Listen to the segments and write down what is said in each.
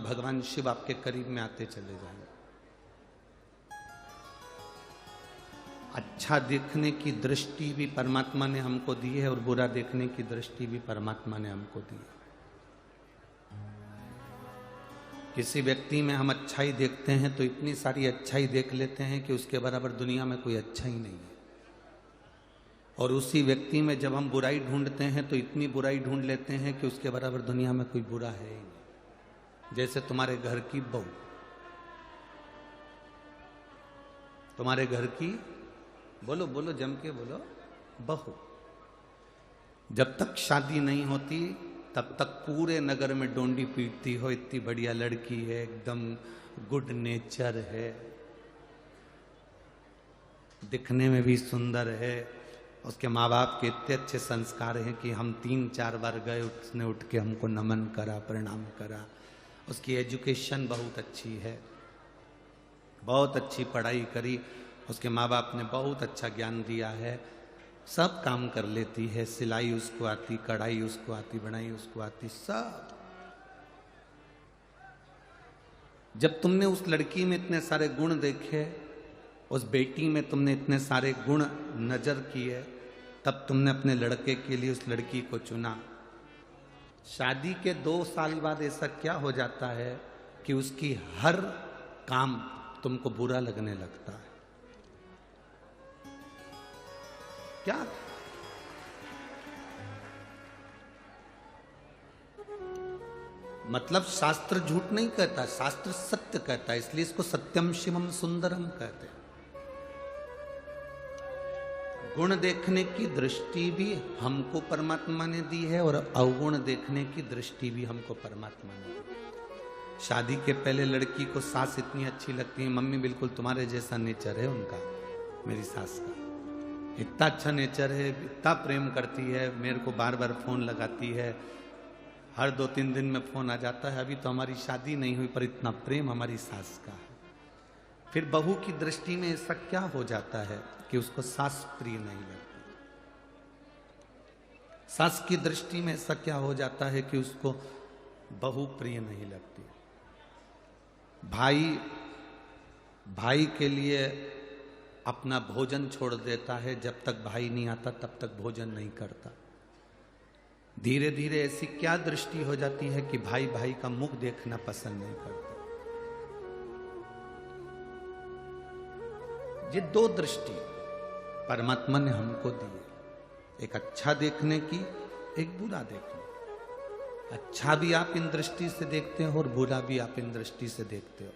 भगवान शिव आपके करीब में आते चले जाएंगे। अच्छा देखने की दृष्टि भी परमात्मा ने हमको दी है और बुरा देखने की दृष्टि भी परमात्मा ने हमको दी है। किसी व्यक्ति में हम अच्छाई देखते हैं तो इतनी सारी अच्छाई देख लेते हैं कि उसके बराबर दुनिया में कोई अच्छा ही नहीं है, और उसी व्यक्ति में जब हम बुराई ढूंढते हैं तो इतनी बुराई ढूंढ लेते हैं कि उसके बराबर दुनिया में कोई बुरा है ही नहीं। जैसे तुम्हारे घर की बहू, तुम्हारे घर की, बोलो बोलो जम के बोलो, बहू जब तक शादी नहीं होती तब तक पूरे नगर में डोंडी पीटती हो, इतनी बढ़िया लड़की है, एकदम गुड नेचर है, दिखने में भी सुंदर है, उसके माँ बाप के इतने अच्छे संस्कार हैं कि हम 3-4 बार गए, उसने उठ के हमको नमन करा, प्रणाम करा। उसकी एजुकेशन बहुत अच्छी है, बहुत अच्छी पढ़ाई करी, उसके माँ बाप ने बहुत अच्छा ज्ञान दिया है, सब काम कर लेती है, सिलाई उसको आती, कढ़ाई उसको आती, बुनाई उसको आती, सब। जब तुमने उस लड़की में इतने सारे गुण देखे, उस बेटी में तुमने इतने सारे गुण नजर किए, तब तुमने अपने लड़के के लिए उस लड़की को चुना। शादी के 2 साल बाद ऐसा क्या हो जाता है कि उसकी हर काम तुमको बुरा लगने लगता है? क्या? मतलब शास्त्र झूठ नहीं कहता, शास्त्र सत्य कहता है, इसलिए इसको सत्यम शिवम सुंदरम कहते हैं। गुण देखने की दृष्टि भी हमको परमात्मा ने दी है और अवगुण देखने की दृष्टि भी हमको परमात्मा ने दी। शादी के पहले लड़की को सास इतनी अच्छी लगती है, मम्मी बिल्कुल तुम्हारे जैसा नेचर है उनका, मेरी सास का इतना अच्छा नेचर है, इतना प्रेम करती है, मेरे को बार बार फोन लगाती है, हर 2-3 दिन में फोन आ जाता है। अभी तो हमारी शादी नहीं हुई पर इतना प्रेम हमारी सास का है। फिर बहू की दृष्टि में ऐसा क्या हो जाता है कि उसको सास प्रिय नहीं लगती। सास की दृष्टि में ऐसा क्या हो जाता है कि उसको बहू प्रिय नहीं लगती। भाई के लिए अपना भोजन छोड़ देता है, जब तक भाई नहीं आता तब तक भोजन नहीं करता। धीरे धीरे ऐसी क्या दृष्टि हो जाती है कि भाई भाई का मुख देखना पसंद नहीं करता। ये 2 दृष्टि परमात्मा ने हमको दी है, एक अच्छा देखने की, एक बुरा देखने। अच्छा भी आप इन दृष्टि से देखते हो और बुरा भी आप इन दृष्टि से देखते हो।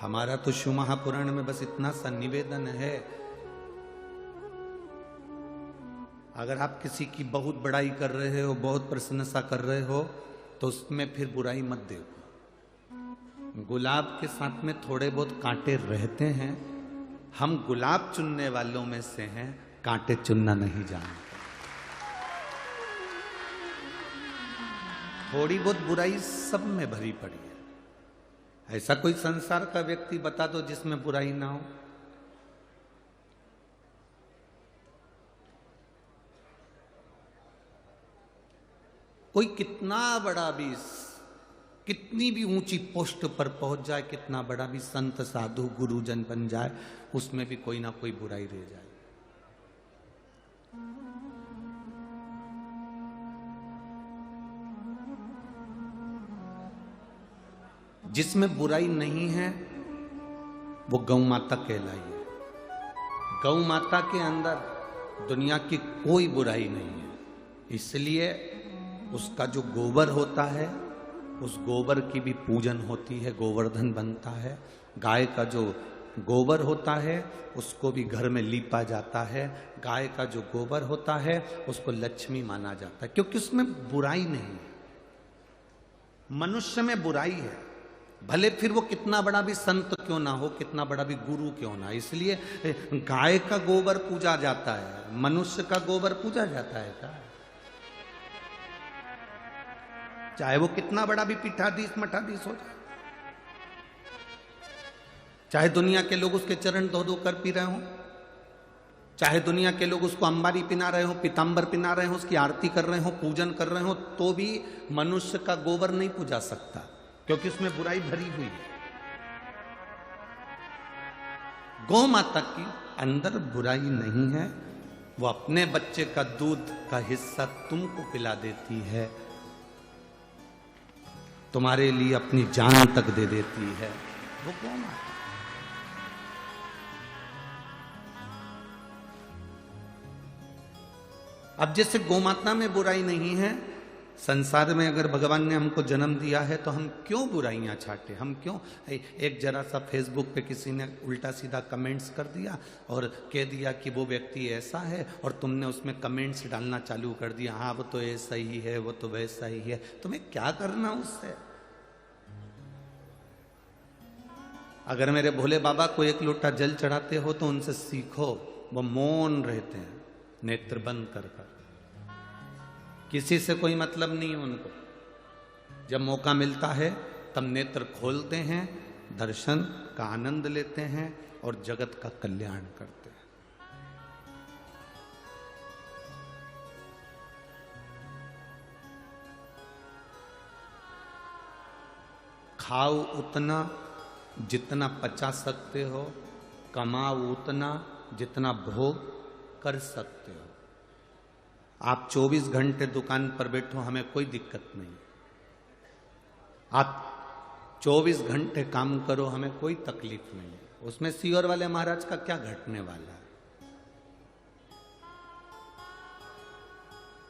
हमारा तो शिव महापुराण में बस इतना सा निवेदन है, अगर आप किसी की बहुत बड़ाई कर रहे हो, बहुत प्रशंसा कर रहे हो, तो उसमें फिर बुराई मत देखो। गुलाब के साथ में थोड़े बहुत कांटे रहते हैं, हम गुलाब चुनने वालों में से हैं, कांटे चुनना नहीं जानते। थोड़ी बहुत बुराई सब में भरी पड़ी है। ऐसा कोई संसार का व्यक्ति बता दो जिसमें बुराई ना हो। कोई कितना बड़ा भी, कितनी भी ऊंची पोस्ट पर पहुंच जाए, कितना बड़ा भी संत साधु गुरुजन बन जाए, उसमें भी कोई ना कोई बुराई रह जाए। जिसमें बुराई नहीं है वो गौ माता कहलाई है। गौ माता के अंदर दुनिया की कोई बुराई नहीं है, इसलिए उसका जो गोबर होता है, उस गोबर की भी पूजन होती है, गोवर्धन बनता है। गाय का जो गोबर होता है उसको भी घर में लीपा जाता है। गाय का जो गोबर होता है उसको लक्ष्मी माना जाता है, क्योंकि उसमें बुराई नहीं है। मनुष्य में बुराई है, भले फिर वो कितना बड़ा भी संत क्यों ना हो, कितना बड़ा भी गुरु क्यों ना, इसलिए गाय का गोबर पूजा जाता है, मनुष्य का गोबर पूजा जाता है क्या? चाहे वो कितना बड़ा भी पीठाधीश मठाधीश हो जाए, चाहे दुनिया के लोग उसके चरण धो धो कर पी रहे हो, चाहे दुनिया के लोग उसको अंबारी पिना रहे हो, पीतांबर पिना रहे हो, उसकी आरती कर रहे हो, पूजन कर रहे हो, तो भी मनुष्य का गोबर नहीं पूजा सकता। क्योंकि उसमें बुराई भरी हुई है। गौ माता की अंदर बुराई नहीं है, वो अपने बच्चे का दूध का हिस्सा तुमको पिला देती है, तुम्हारे लिए अपनी जान तक दे देती है, वो गौ माता। अब जैसे गौ माता में बुराई नहीं है, संसार में अगर भगवान ने हमको जन्म दिया है तो हम क्यों बुराइयां छाटे, हम क्यों एक जरा सा फेसबुक पे किसी ने उल्टा सीधा कमेंट्स कर दिया और कह दिया कि वो व्यक्ति ऐसा है, और तुमने उसमें कमेंट्स डालना चालू कर दिया, हाँ वो तो ऐसा ही है, वो तो वैसा ही है। तुम्हें क्या करना उससे? अगर मेरे भोले बाबा को एक लोटा जल चढ़ाते हो तो उनसे सीखो, वो मौन रहते हैं, नेत्र बंद कर कर, किसी से कोई मतलब नहीं है उनको। जब मौका मिलता है तब नेत्र खोलते हैं, दर्शन का आनंद लेते हैं और जगत का कल्याण करते हैं। खाओ उतना जितना पचा सकते हो, कमाओ उतना जितना भोग कर सकते हो। आप 24 घंटे दुकान पर बैठो, हमें कोई दिक्कत नहीं। आप 24 घंटे काम करो, हमें कोई तकलीफ नहीं। उसमें सीहोर वाले महाराज का क्या घटने वाला है?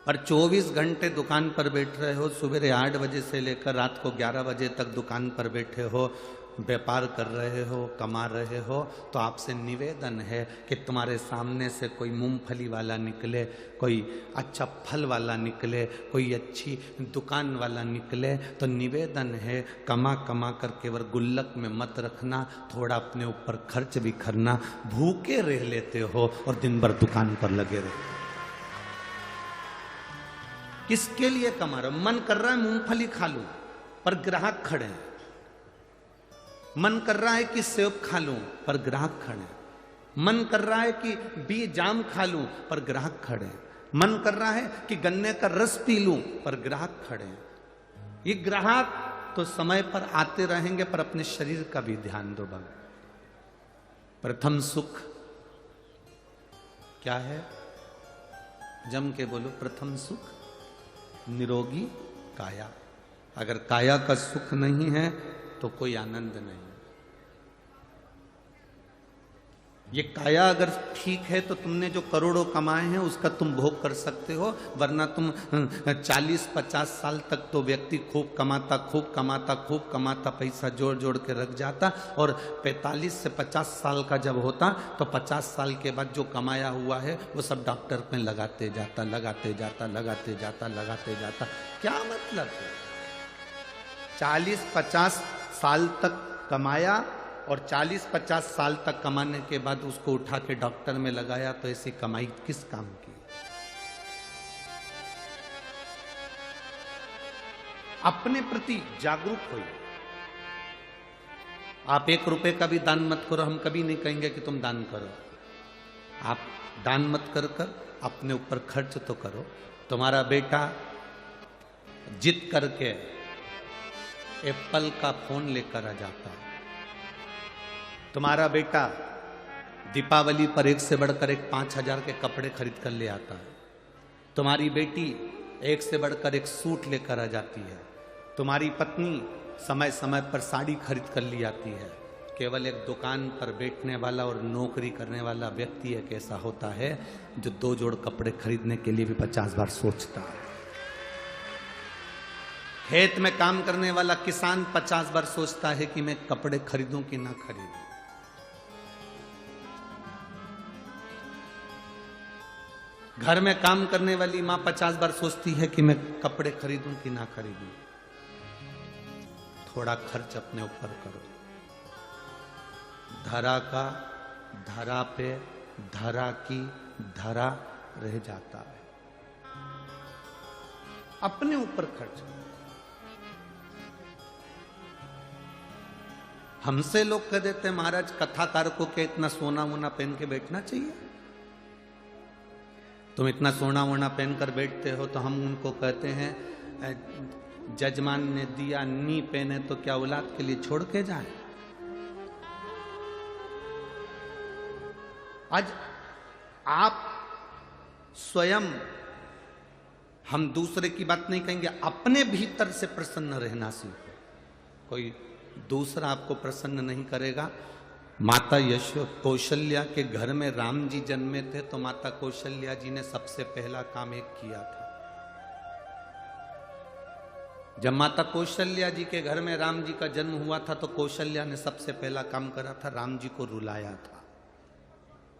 पर 24 घंटे दुकान पर बैठ रहे हो, सुबह 8 बजे से लेकर रात को 11 बजे तक दुकान पर बैठे हो, व्यापार कर रहे हो, कमा रहे हो, तो आपसे निवेदन है कि तुम्हारे सामने से कोई मूंगफली वाला निकले, कोई अच्छा फल वाला निकले, कोई अच्छी दुकान वाला निकले, तो निवेदन है कमा कमा कर केवल गुल्लक में मत रखना, थोड़ा अपने ऊपर खर्च भी करना। भूखे रह लेते हो और दिन भर दुकान पर लगे रहते। किसके लिए कमा रहे हो? मन कर रहा है मूंगफली खा लूं, पर ग्राहक खड़े हैं। मन कर रहा है कि सेब खा लूं, पर ग्राहक खड़े हैं। मन कर रहा है कि बीज जाम खा लूं, पर ग्राहक खड़े हैं। मन कर रहा है कि गन्ने का रस पी लूं, पर ग्राहक खड़े हैं। ये ग्राहक तो समय पर आते रहेंगे, पर अपने शरीर का भी ध्यान दो बाबा। प्रथम सुख क्या है? जम के बोलो, प्रथम सुख निरोगी काया। अगर काया का सुख नहीं है तो कोई आनंद नहीं। ये काया अगर ठीक है तो तुमने जो करोड़ों कमाए हैं उसका तुम भोग कर सकते हो, वरना तुम 40-50 साल तक तो व्यक्ति खूब कमाता पैसा जोड़ जोड़ के रख जाता, और 45 से 50 साल का जब होता तो 50 साल के बाद जो कमाया हुआ है वो सब डॉक्टर में लगाते जाता। क्या मतलब है? 40-50 साल तक कमाया और 40-50 साल तक कमाने के बाद उसको उठा के डॉक्टर में लगाया, तो ऐसी कमाई किस काम की? अपने प्रति जागरूक होइए। आप 1 रुपए का भी दान मत करो, हम कभी नहीं कहेंगे कि तुम दान करो। आप दान मत कर अपने ऊपर खर्च तो करो। तुम्हारा बेटा जिद करके एप्पल का फोन लेकर आ जाता है, तुम्हारा बेटा दीपावली पर एक से बढ़कर एक 5,000 के कपड़े खरीद कर ले आता है, तुम्हारी बेटी एक से बढ़कर एक सूट लेकर आ जाती है, तुम्हारी पत्नी समय समय पर साड़ी खरीद कर ली आती है। केवल एक दुकान पर बैठने वाला और नौकरी करने वाला व्यक्ति एक ऐसा होता है जो 2 जोड़ कपड़े खरीदने के लिए भी 50 बार सोचता है। खेत में काम करने वाला किसान 50 बार सोचता है कि मैं कपड़े खरीदूं कि ना खरीदूं। घर में काम करने वाली मां 50 बार सोचती है कि मैं कपड़े खरीदूं कि ना खरीदूं। थोड़ा खर्च अपने ऊपर करो। धरा का धरा पे धरा की धरा रह जाता है। अपने ऊपर खर्च करो। हमसे लोग कह देते हैं महाराज कथाकार को क्या इतना सोना वोना पहन के बैठना चाहिए? तुम इतना सोना वोना पहनकर बैठते हो, तो हम उनको कहते हैं जजमान ने दिया नी पहने तो क्या औलाद के लिए छोड़ के जाए? आज आप स्वयं, हम दूसरे की बात नहीं कहेंगे, अपने भीतर से प्रसन्न रहना सीखो। कोई दूसरा आपको प्रसन्न नहीं करेगा। माता कौशल्या के घर में राम जी जन्मे थे तो माता कौशल्या जी ने सबसे पहला काम एक किया था। जब माता कौशल्या जी के घर में राम जी का जन्म हुआ था तो कौशल्या ने सबसे पहला काम करा था, राम जी को रुलाया था।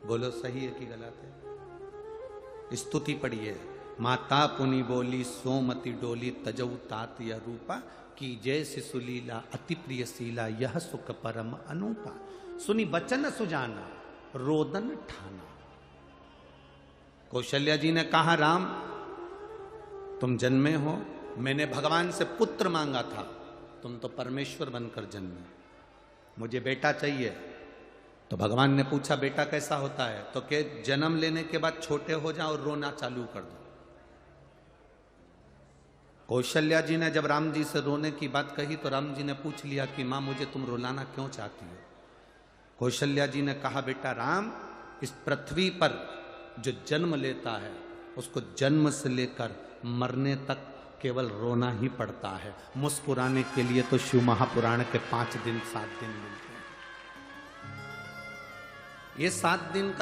बोलो सही है कि गलत है? स्तुति पढ़िए। माता पुनि बोली सोमति डोली तजऊ तात या रूपा की जैसे सुलीला अति प्रिय शीला यह सुख परम अनूपा। सुनी बचन सुजाना रोदन ठाना। कौशल्या जी ने कहा, राम तुम जन्मे हो, मैंने भगवान से पुत्र मांगा था, तुम तो परमेश्वर बनकर जन्मे, मुझे बेटा चाहिए। तो भगवान ने पूछा बेटा कैसा होता है? तो के जन्म लेने के बाद छोटे हो जाओ और रोना चालू कर दो। कौशल्या जी ने जब राम जी से रोने की बात कही तो राम जी ने पूछ लिया कि मां मुझे तुम रुलाना क्यों चाहती हो? कौशल्या जी ने कहा, बेटा राम, इस पृथ्वी पर जो जन्म लेता है उसको जन्म से लेकर मरने तक केवल रोना ही पड़ता है। मुस्कुराने के लिए तो शिव महापुराण के 5 दिन 7 दिन मिलते हैं। ये 7 दिन का